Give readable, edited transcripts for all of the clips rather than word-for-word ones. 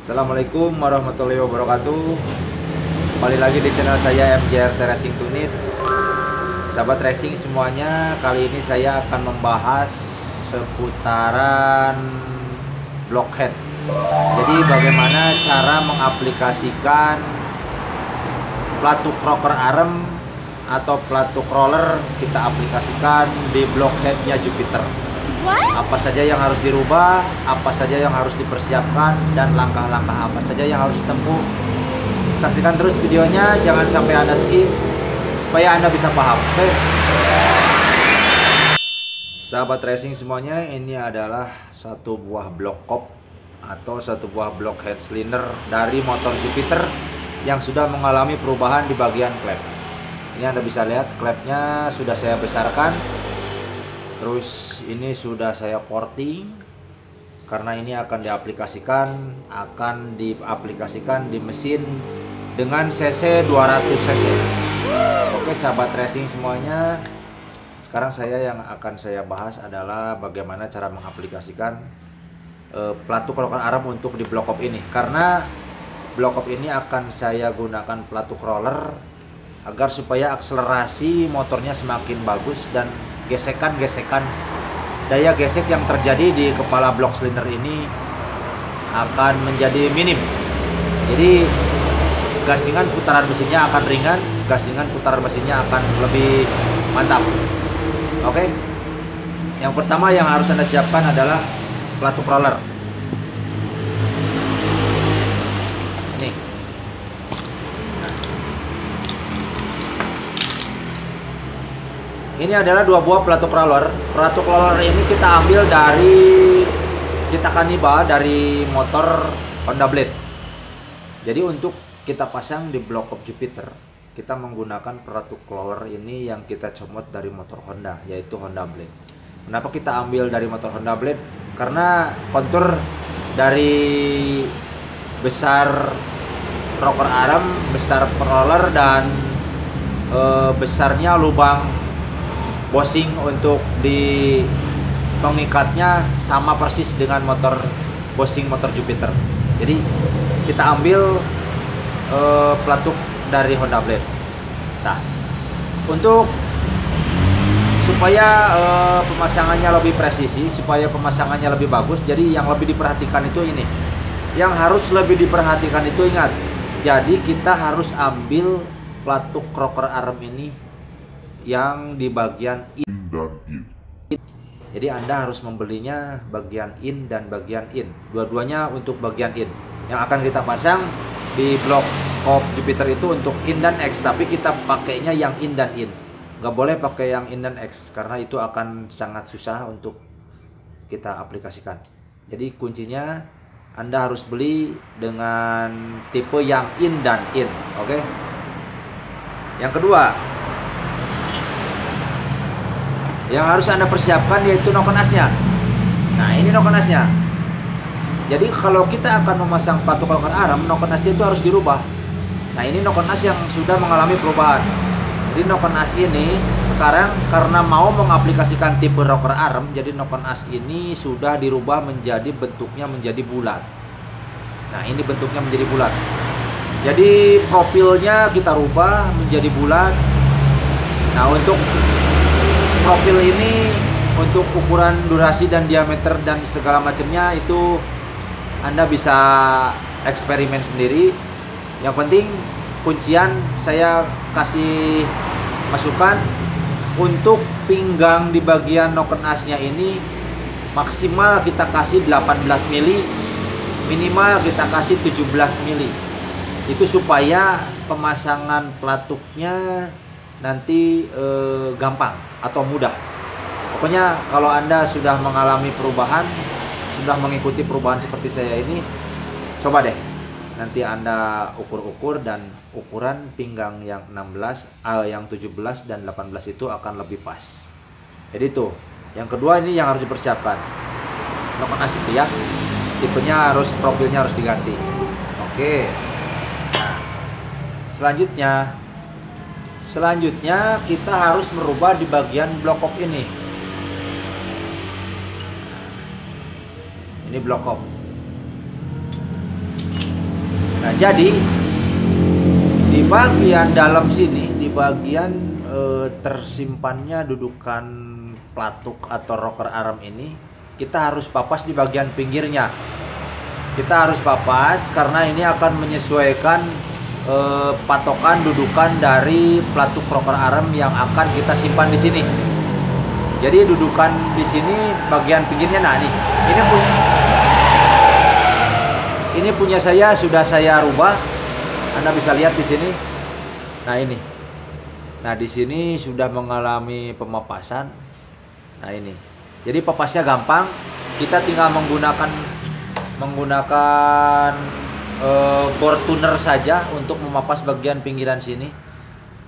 Assalamualaikum warahmatullahi wabarakatuh. Kembali lagi di channel saya MJRT Racing Tunit. Sahabat racing semuanya, kali ini saya akan membahas seputaran blockhead. Jadi bagaimana cara mengaplikasikan pelatuk rocker arm atau pelatuk roller kita aplikasikan di blockheadnya Jupiter. Apa saja yang harus dirubah, apa saja yang harus dipersiapkan, dan langkah-langkah apa saja yang harus ditempuh. Saksikan terus videonya, jangan sampai Anda skip supaya Anda bisa paham. Oke. Sahabat racing semuanya, ini adalah satu buah block kop atau satu buah blockhead cylinder dari motor Jupiter yang sudah mengalami perubahan di bagian klep. Ini Anda bisa lihat klepnya sudah saya besarkan. Terus ini sudah saya porting karena ini akan diaplikasikan di mesin dengan cc 200 cc. Oke sahabat racing semuanya, sekarang yang akan saya bahas adalah bagaimana cara mengaplikasikan pelatuk rocker arm untuk di block kop ini. Karena block kop ini akan saya gunakan pelatuk roller agar supaya akselerasi motornya semakin bagus dan gesekan daya gesek yang terjadi di kepala blok silinder ini akan menjadi minim. Jadi gasingan putaran mesinnya akan ringan, gasingan putaran mesinnya akan lebih mantap. Oke. Yang pertama yang harus Anda siapkan adalah pelatuk roller. Ini adalah dua buah pelatuk roller. Pelatuk roller ini kita ambil kita kaniba dari motor Honda Blade. Jadi untuk kita pasang di block kop Jupiter, kita menggunakan pelatuk roller ini yang kita comot dari motor Honda, yaitu Honda Blade. Kenapa kita ambil dari motor Honda Blade? Karena kontur dari besar rocker arm, besar roller, dan besarnya lubang bosing untuk di pengikatnya sama persis dengan motor bosing motor Jupiter. Jadi kita ambil pelatuk dari Honda Blade. Nah, untuk supaya pemasangannya lebih presisi, supaya pemasangannya lebih bagus, jadi yang lebih diperhatikan itu ini. Yang harus lebih diperhatikan itu, ingat, jadi kita harus ambil pelatuk rocker arm ini yang di bagian in dan in. Jadi Anda harus membelinya bagian in dan bagian in. Dua-duanya untuk bagian in. Yang akan kita pasang di blok kop Jupiter itu untuk in dan X, tapi kita pakainya yang in dan in. Nggak boleh pakai yang in dan X karena itu akan sangat susah untuk kita aplikasikan. Jadi kuncinya Anda harus beli dengan tipe yang in dan in. Oke. Yang kedua, yang harus Anda persiapkan yaitu noken asnya. Nah, ini noken asnya. Jadi kalau kita akan memasang pelatuk rocker arm, noken asnya itu harus dirubah. Nah, ini noken as yang sudah mengalami perubahan. Jadi noken as ini sekarang karena mau mengaplikasikan tipe rocker arm, jadi noken as ini sudah dirubah bentuknya menjadi bulat. Nah, ini bentuknya menjadi bulat. Jadi profilnya kita rubah menjadi bulat. Nah, untuk profil ini, untuk ukuran durasi dan diameter dan segala macamnya itu Anda bisa eksperimen sendiri. Yang penting kuncian saya kasih masukan untuk pinggang di bagian noken asnya ini maksimal kita kasih 18 mili, minimal kita kasih 17 mili. Itu supaya pemasangan pelatuknya nanti gampang atau mudah. Pokoknya kalau Anda sudah mengalami perubahan, sudah mengikuti perubahan seperti saya ini, coba deh nanti Anda ukur-ukur, dan ukuran pinggang yang 16, yang 17 dan 18 itu akan lebih pas. Jadi itu. Yang kedua ini yang harus dipersiapkan. Noken as itu ya. Tipenya profilnya harus diganti. Oke. Nah, Selanjutnya kita harus merubah di bagian block kop ini. Ini block kop. Nah, jadi di bagian dalam sini, di bagian tersimpannya dudukan pelatuk atau rocker arm ini, kita harus papas di bagian pinggirnya. Kita harus papas karena ini akan menyesuaikan patokan dudukan dari pelatuk rocker arm yang akan kita simpan di sini. Jadi dudukan di sini bagian pinggirnya, nah nih, ini punya saya sudah saya rubah. Anda bisa lihat di sini. Nah ini. Nah di sini sudah mengalami pemapasan. Nah ini. Jadi papasnya gampang. Kita tinggal menggunakan bore tuner saja untuk memapas bagian pinggiran sini.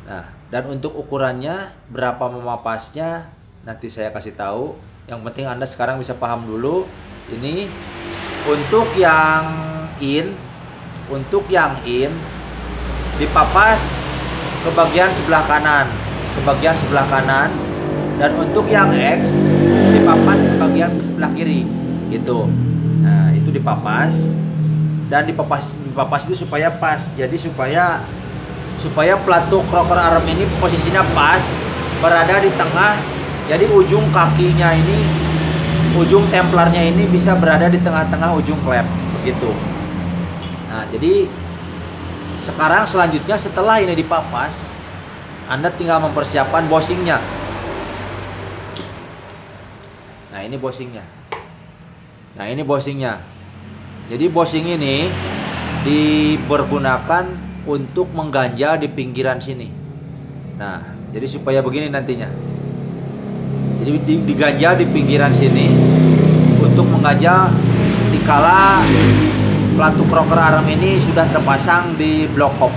Nah, dan untuk ukurannya berapa memapasnya nanti saya kasih tahu. Yang penting Anda sekarang bisa paham dulu. Ini untuk yang in dipapas ke bagian sebelah kanan, dan untuk yang X dipapas ke bagian sebelah kiri gitu. Nah itu dipapas, dan dipapas itu supaya pas. Jadi supaya pelatuk rocker arm ini posisinya pas, berada di tengah. Jadi ujung kakinya ini, ujung templarnya ini bisa berada di tengah-tengah ujung klep begitu. Nah jadi sekarang selanjutnya setelah ini dipapas, Anda tinggal mempersiapkan bossingnya. Nah ini bossingnya. Jadi bossing ini dipergunakan untuk mengganjal di pinggiran sini. Nah jadi supaya begini nantinya. Jadi diganjal di pinggiran sini untuk mengganjal dikala pelatuk rocker arm ini sudah terpasang di blok kop.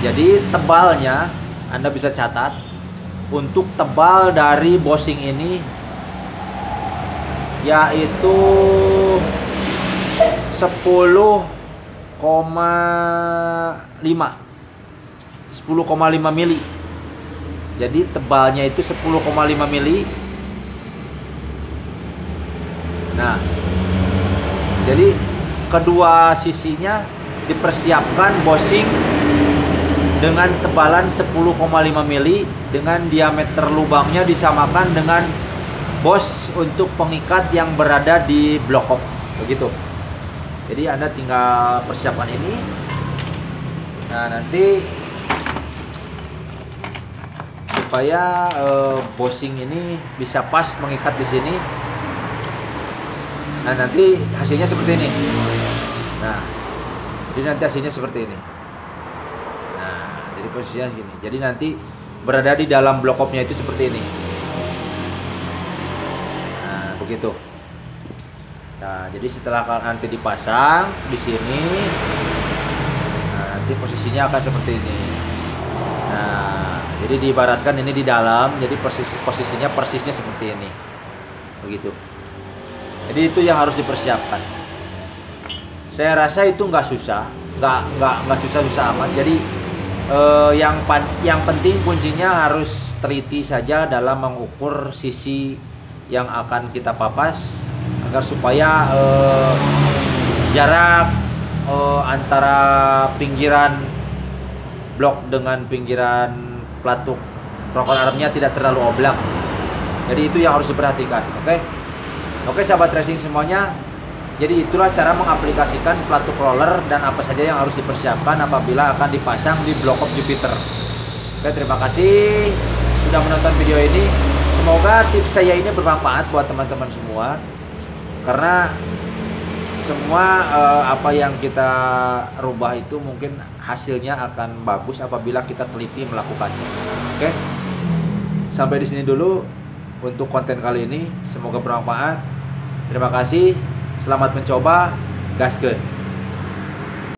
Jadi tebalnya Anda bisa catat, untuk tebal dari bossing ini yaitu 10,5 mili. Jadi tebalnya itu 10,5 mili. Nah, jadi kedua sisinya dipersiapkan bossing dengan tebalan 10,5 mili, dengan diameter lubangnya disamakan dengan bos untuk pengikat yang berada di blok kop begitu. Jadi Anda tinggal persiapkan ini. Nah nanti supaya bossing ini bisa pas mengikat di sini. Nah nanti hasilnya seperti ini. Nah jadi nanti hasilnya seperti ini. Nah jadi posisinya gini. Jadi nanti berada di dalam blok kopnya itu seperti ini. Nah begitu. Nah jadi setelah nanti dipasang di sini, nah, nanti posisinya akan seperti ini. Nah jadi diibaratkan ini di dalam, jadi posisinya persisnya seperti ini, begitu. Jadi itu yang harus dipersiapkan. Saya rasa itu nggak susah, nggak susah-susah amat. Jadi yang penting kuncinya harus teliti saja dalam mengukur sisi yang akan kita papas, agar supaya jarak antara pinggiran blok dengan pinggiran pelatuk rocker armnya tidak terlalu oblak. Jadi itu yang harus diperhatikan. Oke sahabat racing semuanya. Jadi itulah cara mengaplikasikan pelatuk roller dan apa saja yang harus dipersiapkan apabila akan dipasang di blok of Jupiter. Oke, terima kasih sudah menonton video ini. Semoga tips saya ini bermanfaat buat teman-teman semua, karena semua apa yang kita rubah itu mungkin hasilnya akan bagus apabila kita teliti melakukannya. Oke, sampai di sini dulu untuk konten kali ini. Semoga bermanfaat. Terima kasih. Selamat mencoba. Gaskeun.